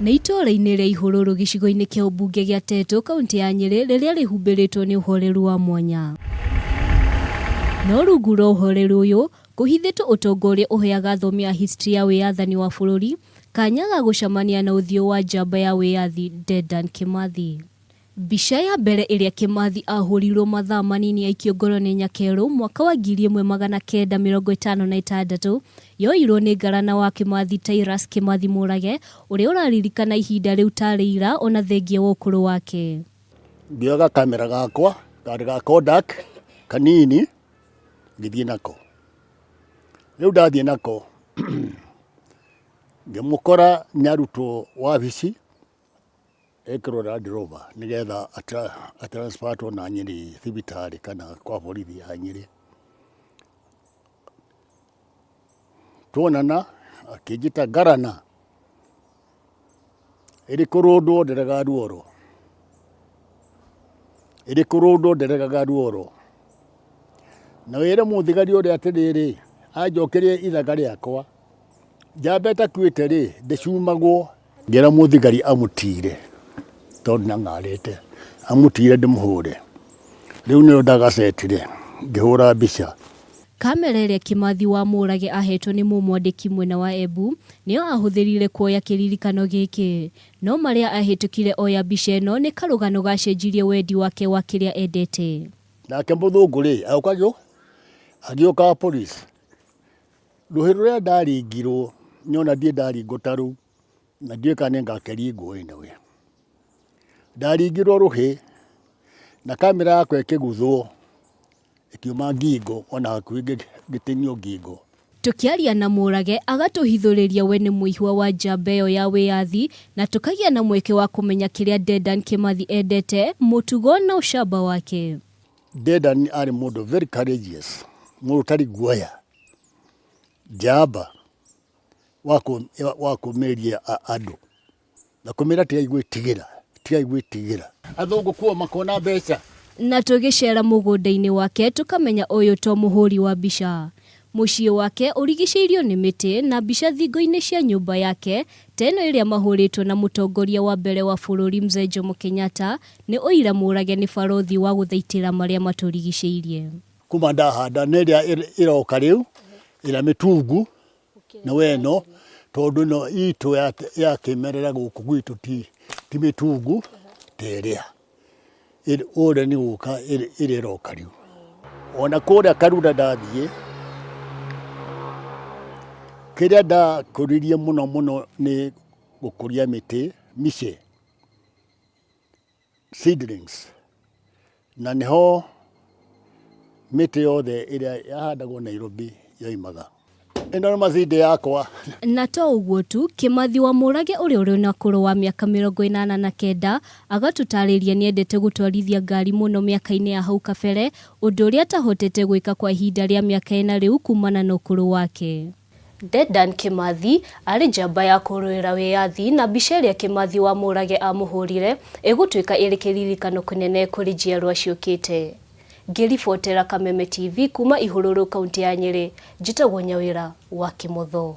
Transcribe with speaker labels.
Speaker 1: Nĩ itũũra-inĩ rĩa Ihũrũrũ gĩcigo-inĩ kĩa ũmbunge gĩa Teto kaunti ya Nyeri rĩrĩa rĩhumbĩrĩtwo nĩ ũhoreru wa mwanya. No rungu rwa ũhoreru ũyũ kũhithĩtwo ũtonga ũrĩa ũheaga athomi a history ya wĩyathani wa bũrũri kanya ga gũcemania na ũthiũ wa njamba ya wĩyathi Dedan Kimathi. Mbica ya mbere ĩrĩa Kimathi ahũrirwo mathaa manini aikio ngoro nĩ Nyakeru mwaka wa 1956 yoirwo nĩ ngarana wa Kimathi Tyrus Kimathi Murage ũrĩa ũraririkana ihinda rĩu tarĩ ira ona thengia wa ũkũrũ wake.
Speaker 2: Ngĩoga kamera gakwa karĩ ga Kodak kanini ngĩthiĩ nako. Rĩu ndathiĩ nako ngĩmũkora nyarutwo wabici ekĩrwo Land Rover nĩgetha atransportwo na Nyeri thibitarĩ kana kwa borithi ya Nyeri. Tuonana akĩnjĩta ngarana ĩrĩkũrũndwo nderega ruoro na wĩre mũthigari ũrĩa atĩrĩrĩ anjokerie ithaga rĩakwa njamba ĩtakuĩte rĩ ndĩcumagwo. Ngĩra mũthigari amũtire tondũ nang'arĩte amũtire ndĩmũhũre. Rĩu nĩyo ndagacetire ngĩhũra mbica.
Speaker 1: Kamera ĩrĩa Kimathi wa Murage ahetwo nĩ mũmwandĩki mwena wa Embu nĩyo ahũthĩrire kuoya kĩririkano gĩkĩ, no marĩa ahĩtũkire oya mbica ĩno nĩ karũgano gacenjirie wendi wake wa kĩrĩa endete.
Speaker 2: Nake mũthũngũ rĩ agĩũka police. Rũhĩ rũrĩa ndaringirwo nyona ndiĩ ndaringwo ta rũu na ndiĩ kana ngakeringwo ĩno. Ndaringirwo rũhĩ na kamera yakwa ĩkĩguthwo ĩkiuma ngingo ona hakuhĩ ngĩtinio ngingo.
Speaker 1: Tukiaria na Murage agatũhithũrĩria we nĩ mũihwa wa njamba ĩyo ya wĩyathi na tukagĩa na mweke wa kũmenya kĩrĩa Dedan Kimathi endete, mũtugo na ũcamba wake.
Speaker 2: Dedan arĩ mũndũ very courageous, mũndũ ũtarĩ guoya, njamba wa kũmĩria andũ na kũmĩra tiga igwĩtigĩra. Athũngũ kuo makona mbeca.
Speaker 1: Na tũgĩcera mũgũnda-inĩ wake tukamenya ũyũ to mũhũri wa mbica. Mũciĩ wake ũrigicĩirio nĩ mĩtĩ na mbica thingo-inĩ cia nyũmba yake teno ĩrĩa mahũrĩtwo na mũtongoria wa mbere wa bũrũri Mzee Jomo Kenyatta nĩ ũira Murage nĩ barothi wa gũthaitĩra marĩa matũrigicĩirie.
Speaker 2: Kuma ndahanda nĩ ĩrĩa ĩroka rĩu ĩrĩa mĩtungu na weno tondũ no itũ ya kĩmerera gũkũ gwitũ ti mĩtungu terĩa ũrĩa nĩ gũka ĩrĩa ĩroka rĩu. Ona kũrĩa Karura ndathiĩ kĩrĩa ndakũririe mũno nĩ gũkũria mĩtĩ miche seedlings na nĩho mĩtĩ yothe ĩrĩa yahandagwo Nairobi yoimaga. Ĩno nĩ macindĩ yakwa.
Speaker 1: Na to ũguo tu, Kimathi wa Murage ũrĩ na ũkũrũ wa mĩaka 89 agatũtarĩria nĩ endete gũtwarithia ngari mũno mĩaka-inĩ ya hau kabere, ũndũ ũrĩa atahotete gwĩka kwa ihinda rĩa mĩaka 4 rĩu kumana na ũkũrũ wake. Dedan Kimathi arĩ njamba ya kũrũĩra wĩyathi na mbica ĩrĩa Kimathi wa Murage amũhũrire ĩgũtuĩka ĩrĩ kĩririkano kĩnene kũrĩ njiarwa ciũkĩte. Ngĩribotera Kameme TV kuma Ihũrũrũ kaunti ya Nyeri, njĩtagwo Nyawĩra wa Kĩmotho.